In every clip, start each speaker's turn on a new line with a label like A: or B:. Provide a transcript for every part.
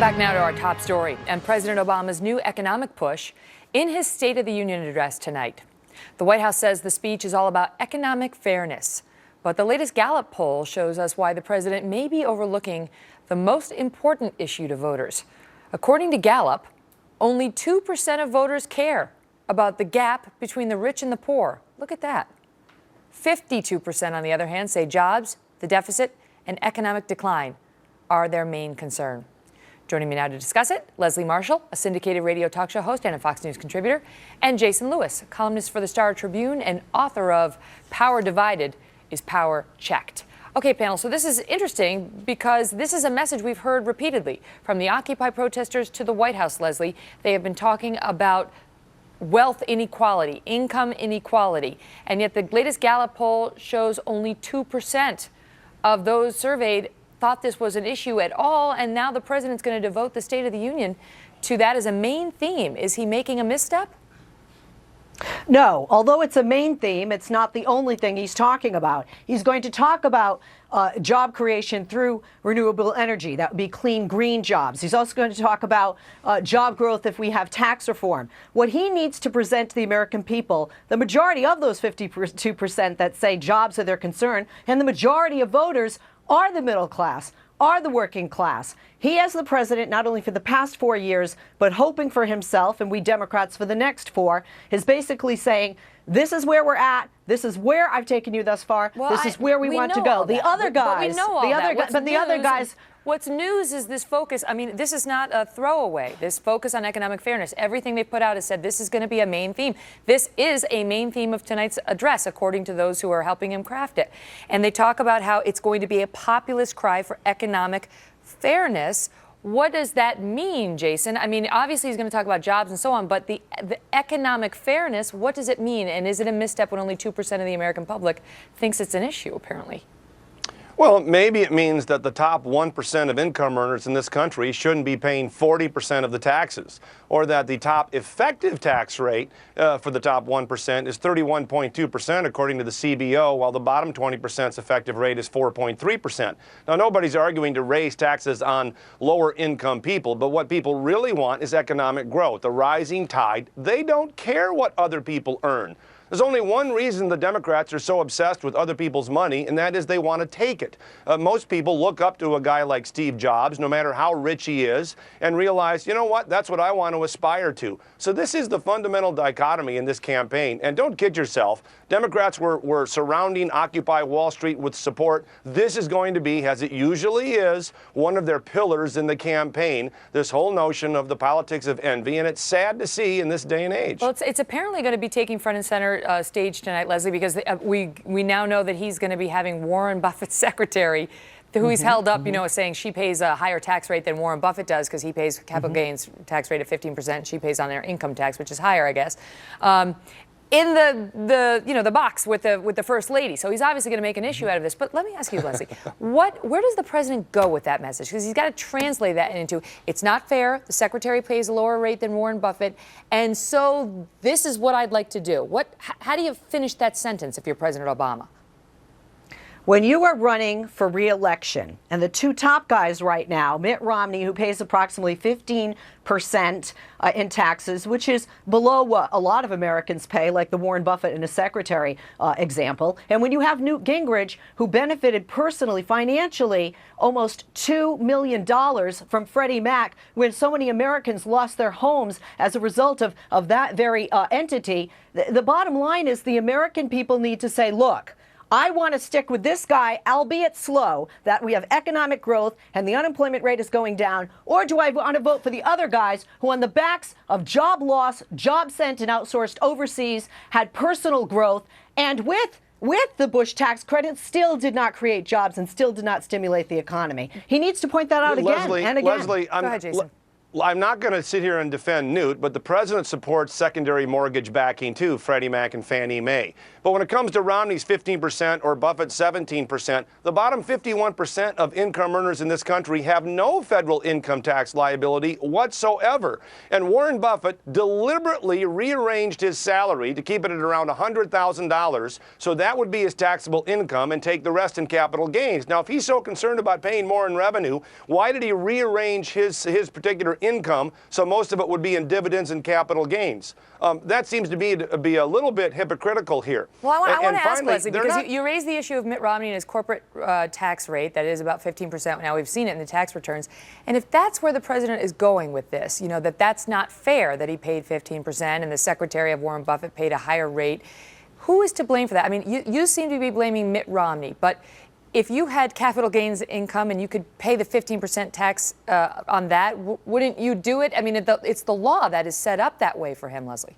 A: back now to our top story and President Obama's new economic push in his State of the Union address tonight. The White House says the speech is all about economic fairness, but the latest Gallup poll shows us why the president may be overlooking the most important issue to voters. According to Gallup, only 2% of voters care about the gap between the rich and the poor. Look at that. 52%, on the other hand, say jobs, the deficit, and economic decline are their main concern. Joining me now to discuss it, Leslie Marshall, a syndicated radio talk show host and a Fox News contributor, and Jason Lewis, columnist for the Star Tribune and author of Power Divided is Power Checked. Okay, panel, so this is interesting because this is a message we've heard repeatedly from the Occupy protesters to the White House, Leslie. They have been talking about wealth inequality, income inequality, and yet the latest Gallup poll shows only 2% of those surveyed thought this was an issue at all, and now the president's going to devote the State of the Union to that as a main theme. Is he making a misstep?
B: No, although it's a main theme, it's not the only thing he's talking about. He's going to talk about job creation through renewable energy. That would be clean, green jobs. He's also going to talk about job growth if we have tax reform. What he needs to present to the American people, the majority of those 52% that say jobs are their concern, and the majority of voters are the middle class, are the working class. He, as the president, not only for the past 4 years, but hoping for himself, and we Democrats for the next 4, is basically saying, this is where we're at. This is where I've taken you thus far. Well, this is where we want to go. The other guys, the other guys.
A: What's news is this focus. I mean, this is not a throwaway. This focus on economic fairness. Everything they put out has said this is going to be a main theme. This is a main theme of tonight's address, according to those who are helping him craft it. And they talk about how it's going to be a populist cry for economic fairness. What does that mean, Jason? I mean, obviously he's going to talk about jobs and so on, but the economic fairness, what does it mean? And is it a misstep when only 2% of the American public thinks it's an issue, apparently?
C: Well, maybe it means that the top 1% of income earners in this country shouldn't be paying 40% of the taxes, or that the top effective tax rate for the top 1% is 31.2%, according to the CBO, while the bottom 20%'s effective rate is 4.3%. Now, nobody's arguing to raise taxes on lower income people, but what people really want is economic growth, a rising tide. They don't care what other people earn. There's only one reason the Democrats are so obsessed with other people's money, and that is they want to take it. Most people look up to a guy like Steve Jobs, no matter how rich he is, and realize, you know what, that's what I want to aspire to. So this is the fundamental dichotomy in this campaign. And don't kid yourself, Democrats were surrounding Occupy Wall Street with support. This is going to be, as it usually is, one of their pillars in the campaign, this whole notion of the politics of envy. And it's sad to see in this day and age.
A: Well, it's apparently going to be taking front and center stage tonight, Leslie, because we now know that he's going to be having Warren Buffett's secretary, who he's held up, you know, saying she pays a higher tax rate than Warren Buffett does because he pays capital gains tax rate of 15%. She pays on their income tax, which is higher, I guess. In the box with the first lady. So he's obviously going to make an issue out of this. But let me ask you, Leslie, where does the president go with that message? Because he's got to translate that into, it's not fair. The secretary pays a lower rate than Warren Buffett. And so this is what I'd like to do. How do you finish that sentence if you're President Obama?
B: When you are running for re-election, and the two top guys right now, Mitt Romney, who pays approximately 15% in taxes, which is below what a lot of Americans pay, like the Warren Buffett and his secretary example. And when you have Newt Gingrich, who benefited personally, financially, almost $2 million from Freddie Mac, when so many Americans lost their homes as a result of that very entity, the bottom line is the American people need to say, look, I want to stick with this guy, albeit slow, that we have economic growth and the unemployment rate is going down, or do I want to vote for the other guys who, on the backs of job loss, job sent and outsourced overseas, had personal growth, and with the Bush tax credit, still did not create jobs and still did not stimulate the economy. He needs to point that out again and again.
C: Leslie,
A: Go ahead, Jason.
C: I'm not going to sit here and defend Newt, but the president supports secondary mortgage backing too, Freddie Mac and Fannie Mae. But when it comes to Romney's 15% or Buffett's 17%, the bottom 51% of income earners in this country have no federal income tax liability whatsoever. And Warren Buffett deliberately rearranged his salary to keep it at around $100,000, so that would be his taxable income and take the rest in capital gains. Now, if he's so concerned about paying more in revenue, why did he rearrange his particular income so most of it would be in dividends and capital gains? That seems to be a little bit hypocritical here.
A: Well, I want to ask
C: finally,
A: Leslie, because you raised the issue of Mitt Romney and his corporate tax rate, that is about 15%. Now, we've seen it in the tax returns. And if that's where the president is going with this, you know, that's not fair that he paid 15% and the secretary of Warren Buffett paid a higher rate, who is to blame for that? I mean, you seem to be blaming Mitt Romney, but if you had capital gains income and you could pay the 15% tax on that, wouldn't you do it? I mean, it's the law that is set up that way for him, Leslie.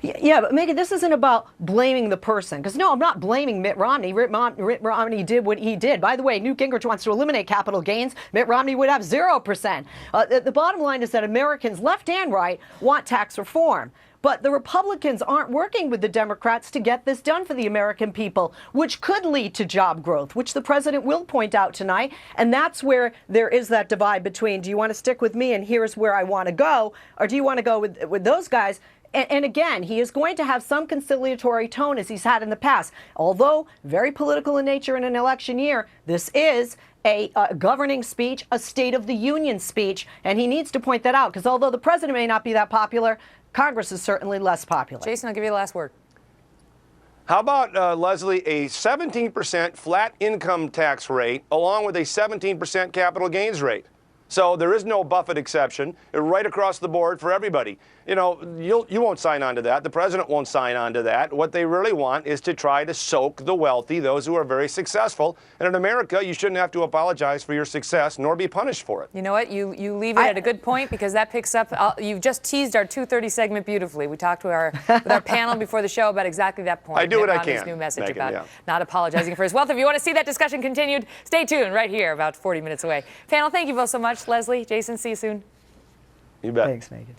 B: Yeah, but Megan, this isn't about blaming the person. Because no, I'm not blaming Mitt Romney. Mitt Romney did what he did. By the way, Newt Gingrich wants to eliminate capital gains. Mitt Romney would have 0%. The bottom line is that Americans, left and right, want tax reform. But the Republicans aren't working with the Democrats to get this done for the American people, which could lead to job growth, which the president will point out tonight. And that's where there is that divide between, do you want to stick with me and here's where I want to go, or do you want to go with those guys? And again, he is going to have some conciliatory tone as he's had in the past. Although very political in nature in an election year, this is a governing speech, a State of the Union speech, and he needs to point that out, because although the president may not be that popular, Congress is certainly less popular.
A: Jason, I'll give you the last word.
C: How about, Leslie, a 17% flat income tax rate along with a 17% capital gains rate? So there is no Buffett exception, right across the board for everybody. You know, you won't sign on to that. The president won't sign on to that. What they really want is to try to soak the wealthy, those who are very successful. And in America, you shouldn't have to apologize for your success nor be punished for it.
A: You know what? You leave it at a good point, because that picks up. You've just teased our 2:30 segment beautifully. We talked with our panel before the show about exactly that point.
C: I do what I
A: Romney's
C: can.
A: New message
C: Megan,
A: about
C: yeah.
A: not apologizing for his wealth. If you want to see that discussion continued, stay tuned right here, about 40 minutes away. Panel, thank you both so much. Leslie, Jason, see you soon.
C: You bet.
B: Thanks, Megan.